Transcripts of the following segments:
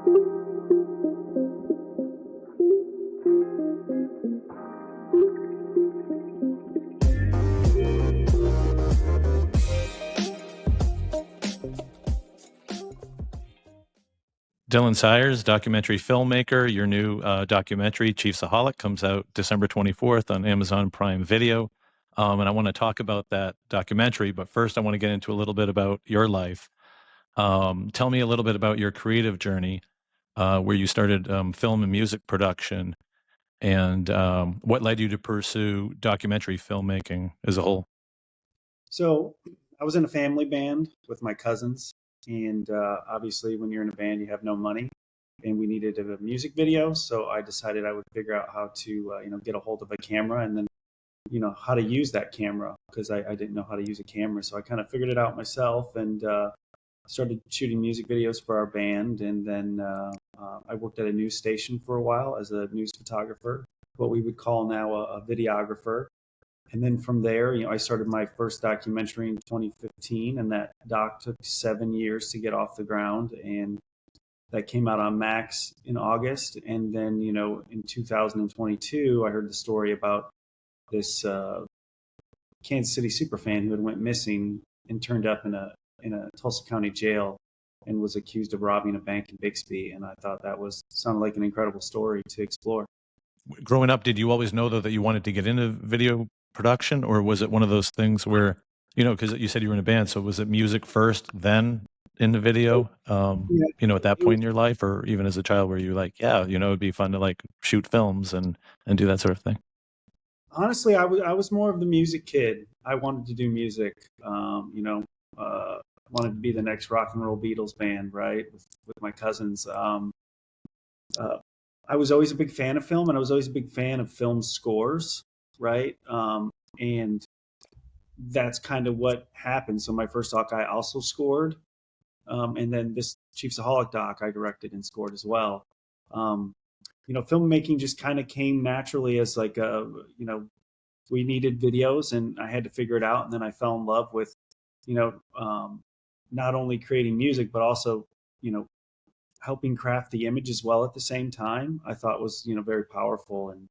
Dylan Sires, documentary filmmaker. Your new documentary, ChiefsAholic, comes out December 24th on Amazon Prime Video. And I want to talk about that documentary, but first I want to get into a little bit about your life. Tell me a little bit about your creative journey, where you started film and music production, and what led you to pursue documentary filmmaking as a whole. So I was in a family band with my cousins. And obviously, when you're in a band, you have no money, and we needed a music video. So I decided I would figure out how to, get a hold of a camera, and then, how to use that camera, because I didn't know how to use a camera. So I kind of figured it out myself, and started shooting music videos for our band. And then I worked at a news station for a while as a news photographer, what we would call now a videographer. And then from there, I started my first documentary in 2015, and that doc took 7 years to get off the ground. And that came out on Max in August. And then, in 2022, I heard the story about this Kansas City superfan who had went missing and turned up in a Tulsa County jail and was accused of robbing a bank in Bixby. And I thought that sounded like an incredible story to explore. Growing up, did you always know, though, that you wanted to get into video production, or was it one of those things where, because you said you were in a band, so was it music first, then in the video, at that point in your life, or even as a child, where you like, it'd be fun to like shoot films and do that sort of thing? Honestly, I was more of the music kid. I wanted to do music, wanted to be the next rock and roll Beatles band, right, with my cousins. I was always a big fan of film, and I was always a big fan of film scores, right? And that's kind of what happened. So my first doc I also scored, and then this ChiefsAholic doc I directed and scored as well. Filmmaking just kind of came naturally as like we needed videos, and I had to figure it out. And then I fell in love with, not only creating music, but also, helping craft the image as well at the same time. I thought was, very powerful, and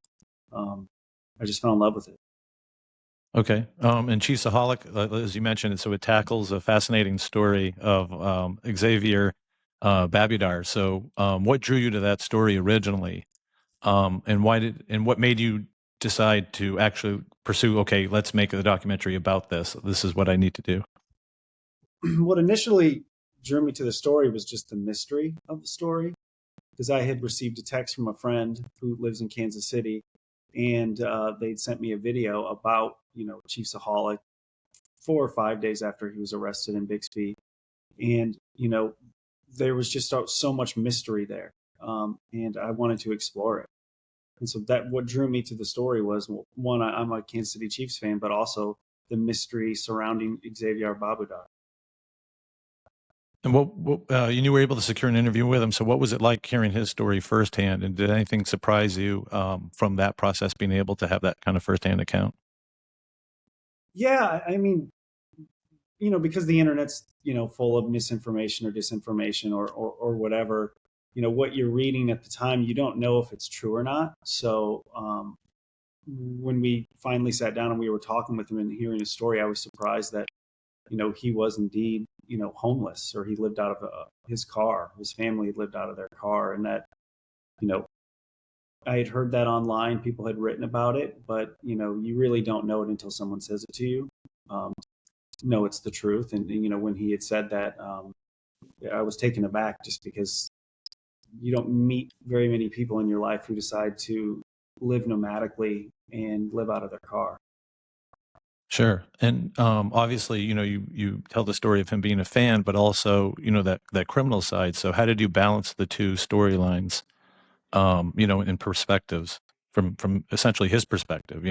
I just fell in love with it. Okay. And ChiefsAholic, as you mentioned, so it tackles a fascinating story of Xavier Babudar. So what drew you to that story originally? And what made you decide to actually pursue, okay, let's make a documentary about this. This is what I need to do. What initially drew me to the story was just the mystery of the story, because I had received a text from a friend who lives in Kansas City, and they'd sent me a video about, ChiefsAholic 4 or 5 days after he was arrested in Bixby. And, there was just so much mystery there. And I wanted to explore it. And so what drew me to the story was, one, I'm a Kansas City Chiefs fan, but also the mystery surrounding Xavier Babudar. And you were able to secure an interview with him. So what was it like hearing his story firsthand? And did anything surprise you from that process, being able to have that kind of firsthand account? Yeah, I mean, because the internet's, full of misinformation or disinformation or whatever, what you're reading at the time, you don't know if it's true or not. So when we finally sat down and we were talking with him and hearing his story, I was surprised that, he was indeed, homeless, or he lived out of his car. His family had lived out of their car, and that, I had heard that online. People had written about it, but, you really don't know it until someone says it to you. No, it's the truth. And, when he had said that, I was taken aback, just because you don't meet very many people in your life who decide to live nomadically and live out of their car. Sure. And obviously, you tell the story of him being a fan, but also, that criminal side. So how did you balance the two storylines, in perspectives from essentially his perspective,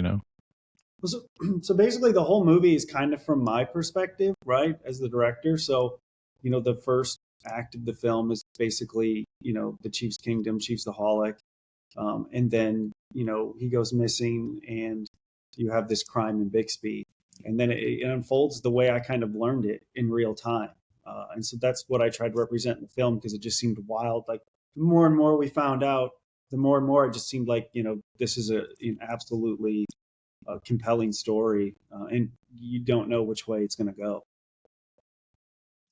So basically the whole movie is kind of from my perspective, right, as the director. So, the first act of the film is basically, the Chiefs Kingdom, ChiefsAholic. And then, he goes missing, and you have this crime in Bixby. And then it unfolds the way I kind of learned it in real time. And so that's what I tried to represent in the film, because it just seemed wild. Like, the more and more we found out, the more and more it just seemed like, this is an absolutely compelling story, and you don't know which way it's going to go.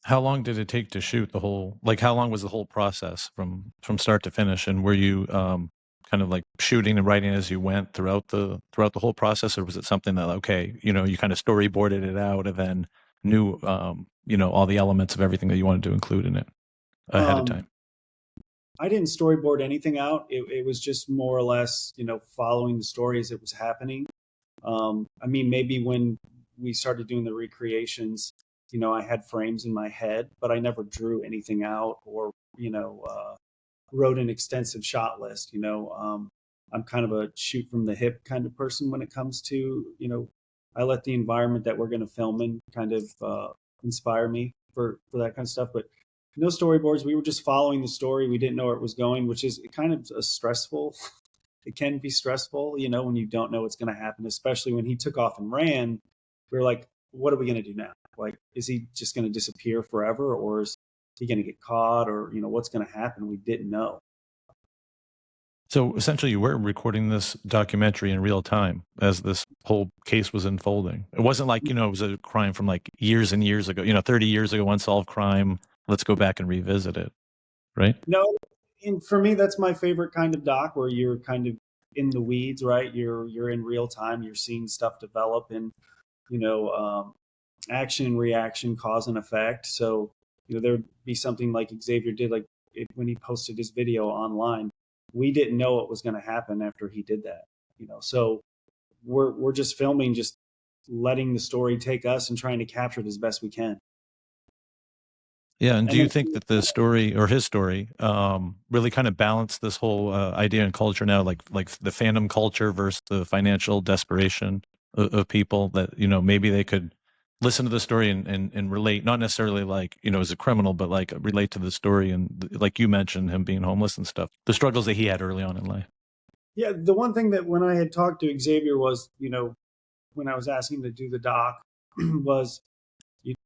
How long did it take to shoot the whole, like how long was the whole process from start to finish? And were you kind of like shooting and writing as you went throughout the whole process, or was it something that, okay, you kind of storyboarded it out and then knew all the elements of everything that you wanted to include in it ahead of Um, time? I didn't storyboard anything out. It was just more or less, following the story as it was happening. I mean, maybe when we started doing the recreations, I had frames in my head, but I never drew anything out or, wrote an extensive shot list. I'm kind of a shoot from the hip kind of person when it comes to, I let the environment that we're going to film in kind of inspire me for that kind of stuff. But no storyboards. We were just following the story. We didn't know where it was going, which is kind of a stressful. It can be stressful, when you don't know what's going to happen, especially when he took off and ran. We were like, what are we going to do now? Like, is he just going to disappear forever, or is he going to get caught, or what's going to happen? We didn't know. So essentially, you were recording this documentary in real time as this whole case was unfolding. It wasn't like, it was a crime from like years and years ago, 30 years ago, unsolved crime. Let's go back and revisit it, right? No, and for me, that's my favorite kind of doc, where you're kind of in the weeds, right? You're in real time. You're seeing stuff develop, and you know, um, action and reaction, cause and effect. So there'd be something like Xavier did, like when he posted his video online. We didn't know what was going to happen after he did that. So we're just filming, just letting the story take us and trying to capture it as best we can. Yeah, and do And you then think that the story or his story really kind of balanced this whole idea and culture now, like the fandom culture versus the financial desperation of people that maybe they could listen to the story and relate, not necessarily like as a criminal, but like relate to the story and like you mentioned him being homeless and stuff, the struggles that he had early on in life. yeah, the one thing that when I had talked to Xavier was, when I was asking him to do the doc, was you,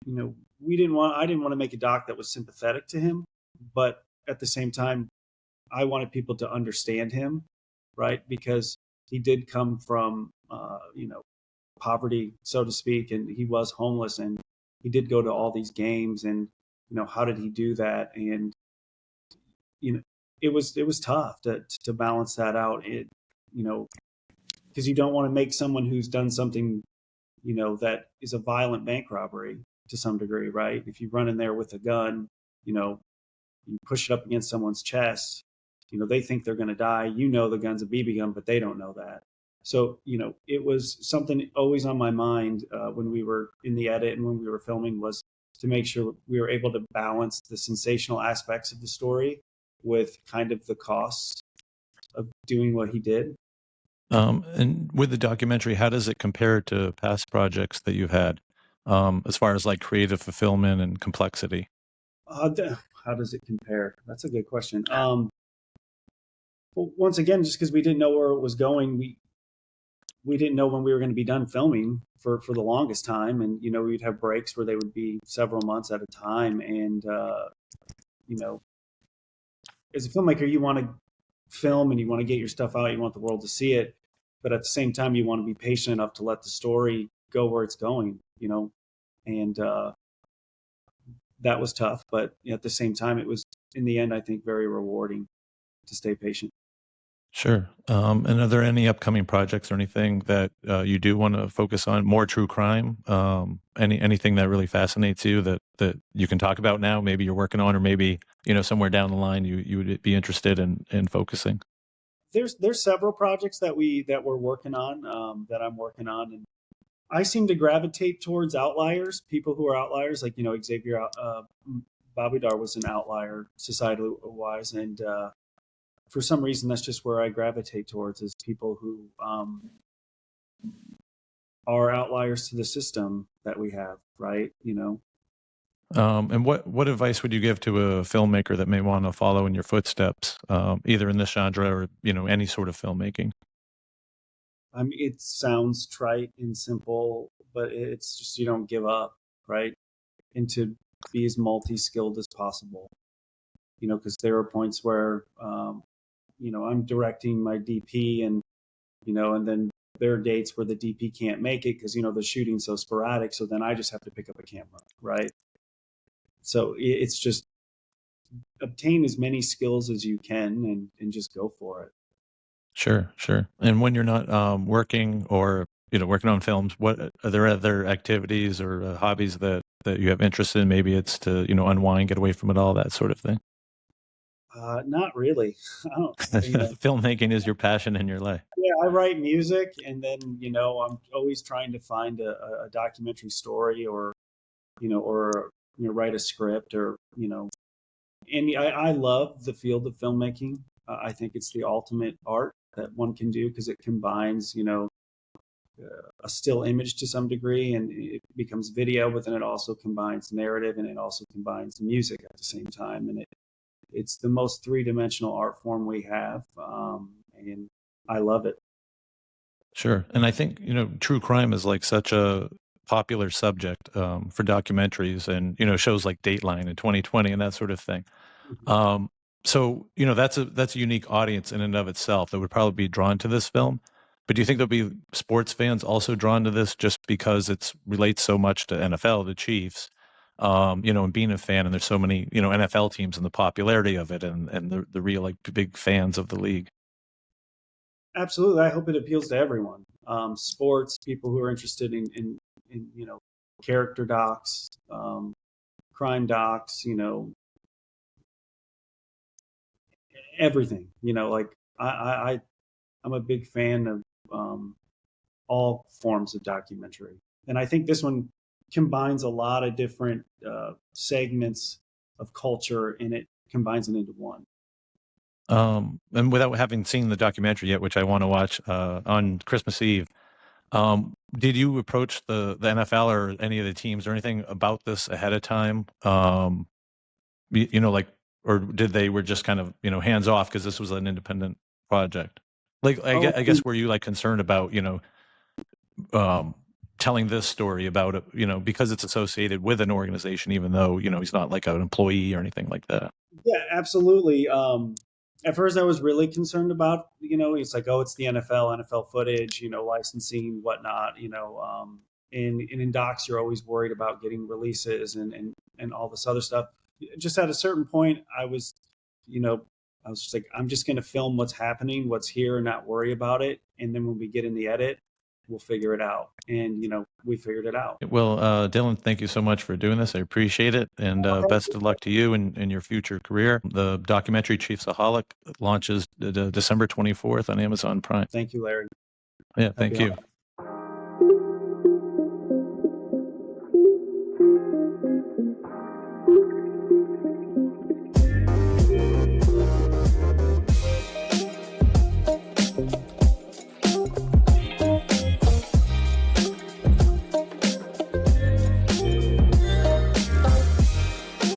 I didn't want to make a doc that was sympathetic to him, but at the same time, I wanted people to understand him, right? Because he did come from, poverty, so to speak, and he was homeless, and he did go to all these games, and how did he do that? And you know, it was tough to balance that out. You know, because you don't want to make someone who's done something, that is a violent bank robbery to some degree, right? If you run in there with a gun, you know, you push it up against someone's chest, they think they're going to die. The gun's a BB gun, but they don't know that. So, it was something always on my mind when we were in the edit and when we were filming, was to make sure we were able to balance the sensational aspects of the story with kind of the costs of doing what he did. And with the documentary, how does it compare to past projects that you've had, as far as like creative fulfillment and complexity? How does it compare? That's a good question. Well, once again, just because we didn't know where it was going, we didn't know when we were going to be done filming for the longest time, and we'd have breaks where they would be several months at a time, and you know, as a filmmaker, you want to film and you want to get your stuff out, you want the world to see it, but at the same time, you want to be patient enough to let the story go where it's going, and that was tough, but at the same time, it was, in the end, I think, very rewarding to stay patient. Sure. And are there any upcoming projects or anything that you do want to focus on? More true crime? Anything that really fascinates you that you can talk about now? Maybe you're working on, or maybe somewhere down the line you would be interested in focusing. There's several projects that we're working on, that I'm working on, and I seem to gravitate towards outliers, people who are outliers, like Xavier, Babudar was an outlier societally wise, and for some reason that's just where I gravitate towards, is people who are outliers to the system that we have, right? And what advice would you give to a filmmaker that may want to follow in your footsteps, either in this genre or any sort of filmmaking? I mean, it sounds trite and simple, but it's just, you don't give up, right? And to be as multi-skilled as possible. because there are points where, I'm directing my DP, and, and then there are dates where the DP can't make it because, the shooting's so sporadic. So then I just have to pick up a camera, right? So it's just obtain as many skills as you can and just go for it. Sure, sure. And when you're not working or working on films, what are there other activities or hobbies that you have interest in? Maybe it's to unwind, get away from it all, that sort of thing. Not really. I don't, Filmmaking is your passion in your life. yeah, I write music, and then, I'm always trying to find a documentary story, or write a script, or and I love the field of filmmaking. I think it's the ultimate art that one can do because it combines, a still image to some degree, and it becomes video, but then it also combines narrative, and it also combines music at the same time. And it's the most three-dimensional art form we have, and I love it. Sure. And I think, true crime is like such a popular subject for documentaries and, shows like Dateline in 2020 and that sort of thing. Mhm. So, that's a unique audience in and of itself that would probably be drawn to this film. But do you think there'll be sports fans also drawn to this just because it's relates so much to NFL, the Chiefs, and being a fan, and there's so many, NFL teams and the popularity of it and the real like big fans of the league? Absolutely, I hope it appeals to everyone. Sports, people who are interested in character docs, crime docs, everything. Like I'm a big fan of all forms of documentary, and I think this one combines a lot of different segments of culture, and it combines it into one. And without having seen the documentary yet, which I want to watch on Christmas Eve, did you approach the NFL or any of the teams or anything about this ahead of time? Like, or did they were just kind of hands off because this was an independent project? Like, Oh, I guess were you like concerned about um, telling this story about it, because it's associated with an organization, even though he's not like an employee or anything like that. yeah, absolutely. At first, I was really concerned about, it's like, oh, it's the NFL footage, licensing, whatnot, and in docs, you're always worried about getting releases and all this other stuff. Just at a certain point, you know, I was just like, I'm just going to film what's happening, what's here, and not worry about it. And then when we get in the edit, we'll figure it out. And, we figured it out. Well, Dylan, thank you so much for doing this. I appreciate it. And best of luck to you in your future career. The documentary ChiefsAholic launches December 24th on Amazon Prime. Thank you, Larry. Yeah, thank Happy you.